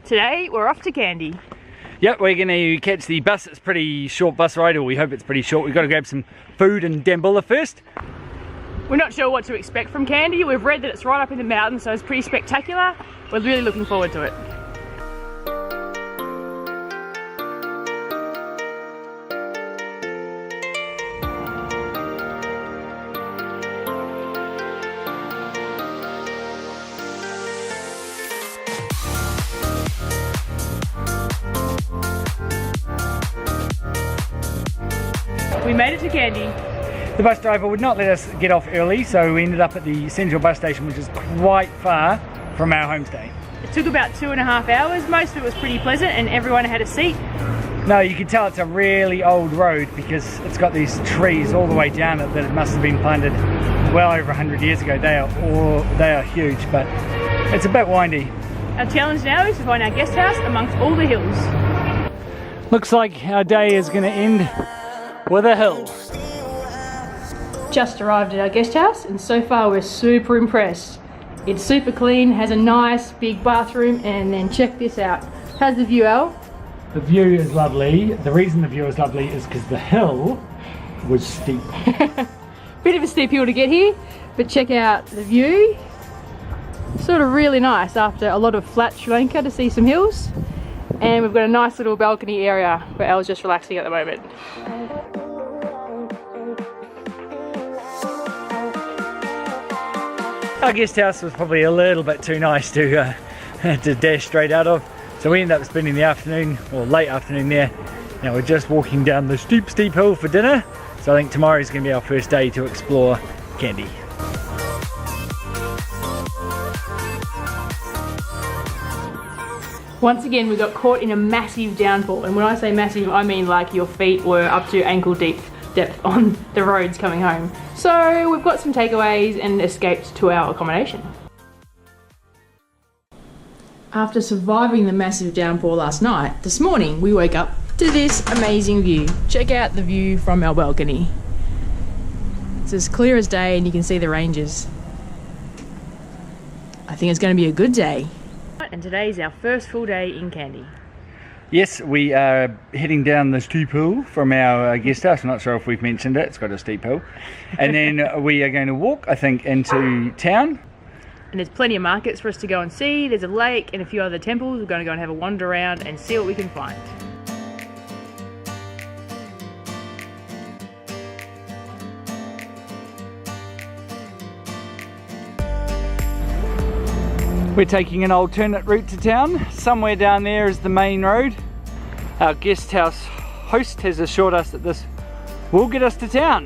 Today we're off to Kandy. Yep, we're going to catch the bus. It's a pretty short bus ride, or we hope it's pretty short. We've got to grab some food in Dambulla first. We're not sure what to expect from Kandy. We've read that it's right up in the mountains, so it's pretty spectacular. We're really looking forward to it. We made it to Kandy. The bus driver would not let us get off early, so we ended up at the central bus station, which is quite far from our homestay. It took about 2.5 hours. Most of it was pretty pleasant and everyone had a seat. No, you can tell it's a really old road because it's got these trees all the way down it that it must have been planted well over 100 years ago. They are huge, but it's a bit windy. Our challenge now is to find our guest house amongst all the hills. Looks like our day is going to end with a hill. Just arrived at our guest house and so far we're super impressed. It's super clean, has a nice big bathroom, and then check this out. How's the view, Al? The view is lovely. The reason the view is lovely is because the hill was steep. Bit of a steep hill to get here, but check out the view. Sort of really nice after a lot of flat Sri Lanka to see some hills. And we've got a nice little balcony area where Al's just relaxing at the moment. Our guest house was probably a little bit too nice to dash straight out of, so we ended up spending the afternoon, or late afternoon there. Now we're just walking down the steep hill for dinner, so I think tomorrow is going to be our first day to explore Kandy. Once again, we got caught in a massive downpour, and when I say massive, I mean like your feet were up to ankle deep depth on the roads coming home. So we've got some takeaways and escaped to our accommodation. After surviving the massive downpour last night, this morning we woke up to this amazing view. Check out the view from our balcony. It's as clear as day and you can see the ranges. I think it's going to be a good day. And today is our first full day in Kandy. Yes, we are heading down the steep hill from our guest house. I'm not sure if we've mentioned it, it's got a steep hill. And then we are going to walk, I think, into town. And there's plenty of markets for us to go and see. There's a lake and a few other temples. We're going to go and have a wander around and see what we can find. We're taking an alternate route to town. Somewhere down there is the main road. Our guest house host has assured us that this will get us to town.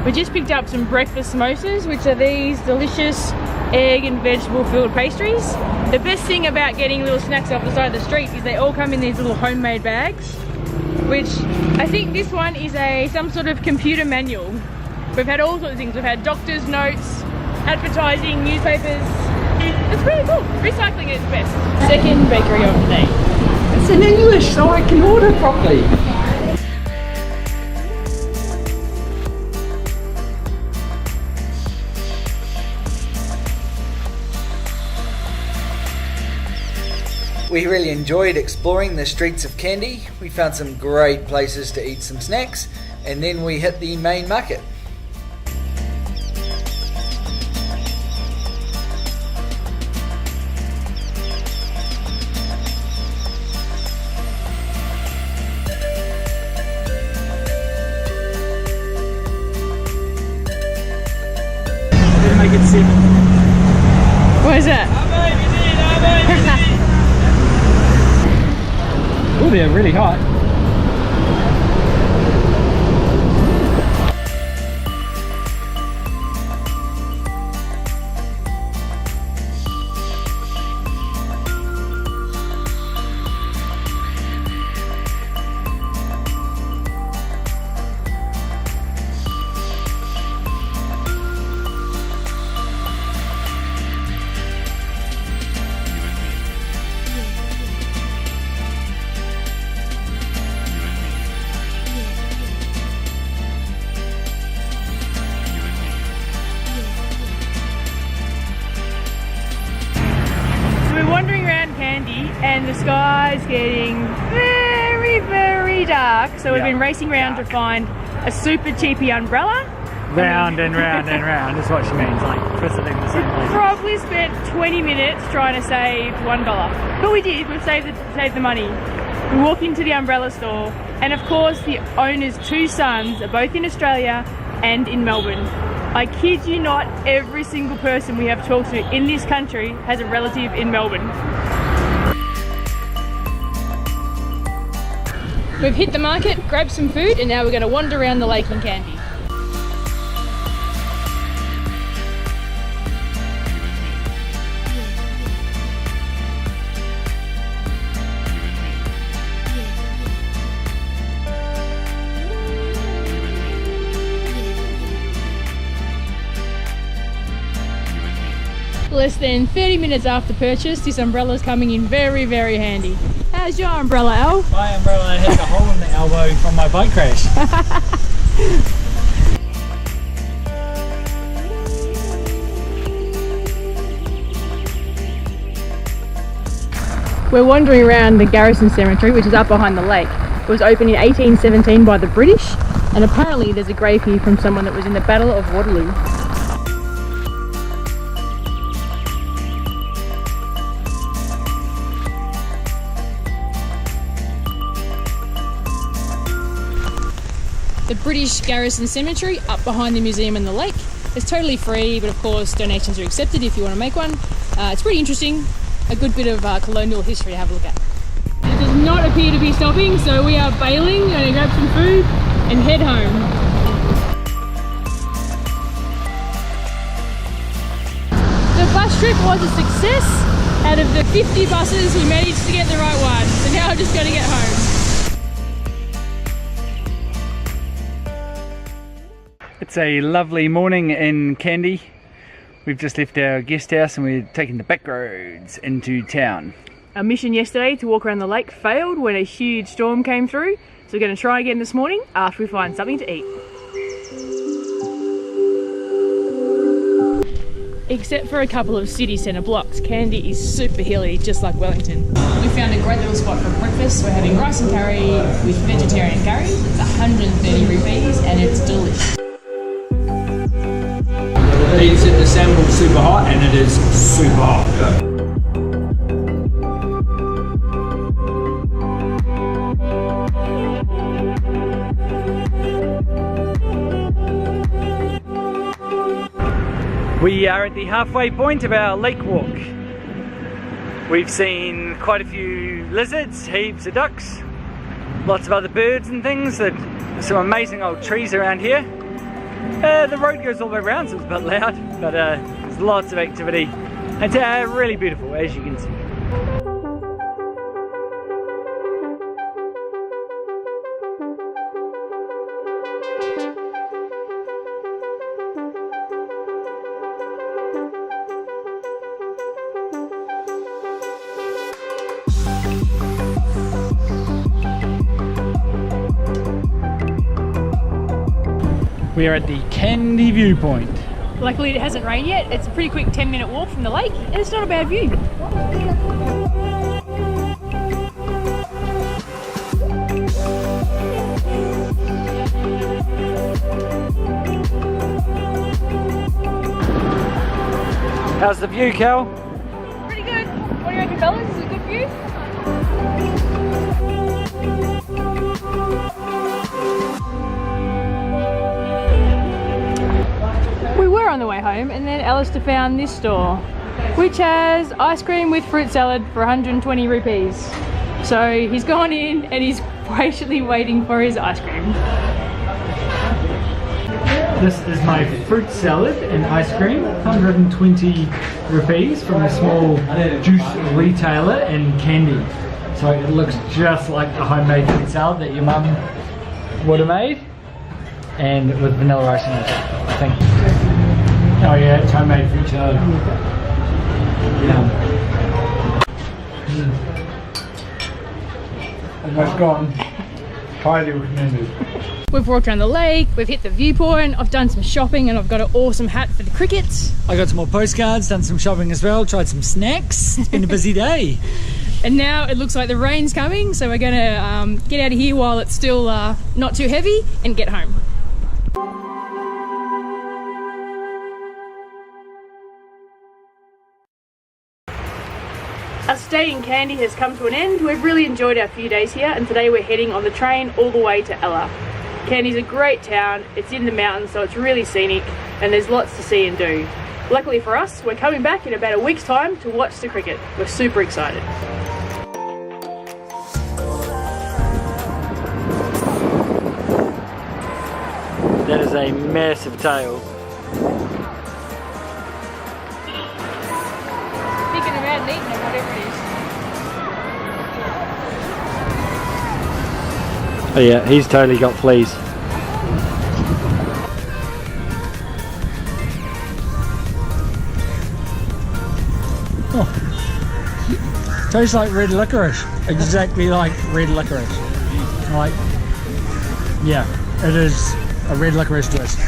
We just picked up some breakfast samosas, which are these delicious egg and vegetable filled pastries. The best thing about getting little snacks off the side of the street is they all come in these little homemade bags, which I think this one is some sort of computer manual. We've had all sorts of things. We've had doctor's notes, advertising, newspapers. It's pretty cool. Recycling at its best. Second bakery of the day. It's in English, so I can order properly. We really enjoyed exploring the streets of Kandy. We found some great places to eat some snacks, and then we hit the main market. Make it 7. What is that? Oh, they're really hot. and the sky's getting very, very dark. So we've been racing around to find a super cheapy umbrella. Round and round and round is what she means, like visiting the same place. Probably spent 20 minutes trying to save $1. But we did, we've saved the money. We walk into the umbrella store, and of course the owner's two sons are both in Australia and in Melbourne. I kid you not, every single person we have talked to in this country has a relative in Melbourne. We've hit the market, grabbed some food, and now we're going to wander around the lake in Kandy. Less than 30 minutes after purchase, this umbrella's coming in very, very handy. How's your umbrella, Al? My umbrella has a hole in the elbow from my bike crash. We're wandering around the Garrison Cemetery, which is up behind the lake. It was opened in 1817 by the British, and apparently there's a grave here from someone that was in the Battle of Waterloo. The British Garrison Cemetery up behind the museum and the lake. It's totally free, but of course donations are accepted if you want to make one. It's pretty interesting, a good bit of colonial history to have a look at. It does not appear to be stopping, so we are bailing, going to grab some food and head home. The bus trip was a success. Out of the 50 buses, we managed to get the right one, so now I'm just going to get home. It's a lovely morning in Kandy. We've just left our guest house and we're taking the back roads into town. Our mission yesterday to walk around the lake failed when a huge storm came through, so we're going to try again this morning after we find something to eat. Except for a couple of city centre blocks, Kandy is super hilly, just like Wellington. We found a great little spot for breakfast. We're having rice and curry with vegetarian curry. It's 130 rupees and it's delicious. He said the salmon was super hot, and it is super hot. We are at the halfway point of our lake walk. We've seen quite a few lizards, heaps of ducks, lots of other birds and things. There's some amazing old trees around here. The road goes all the way around, so it's a bit loud, but there's lots of activity. It's really beautiful, as you can see. We are at the Kandy viewpoint. Luckily it hasn't rained yet. It's a pretty quick 10-minute walk from the lake and it's not a bad view. How's the view, Cal? Pretty good. What do you reckon, fellas? Is it a good view? We were on the way home and then Alistair found this store which has ice cream with fruit salad for 120 rupees. So he's gone in and he's patiently waiting for his ice cream. This is my fruit salad and ice cream, 120 rupees from a small juice retailer in Kandy. So it looks just like a homemade fruit salad that your mum would have made, and with vanilla ice in it. Thank you. Oh yeah, it's homemade fruit salad. Almost gone. Highly recommended. We've walked around the lake, we've hit the viewpoint, I've done some shopping and I've got an awesome hat for the crickets. I got some more postcards, done some shopping as well, tried some snacks. It's been a busy day. And now it looks like the rain's coming, so we're gonna get out of here while it's still not too heavy and get home. Our stay in Kandy has come to an end. We've really enjoyed our few days here, and today we're heading on the train all the way to Ella. Kandy's a great town, it's in the mountains, so it's really scenic, and there's lots to see and do. Luckily for us, we're coming back in about a week's time to watch the cricket. We're super excited. That is a massive tail. Thinking about eating it, whatever it is. Oh yeah, he's totally got fleas. Oh. Tastes like red licorice. Exactly like red licorice. Like, yeah, it is a red licorice twist.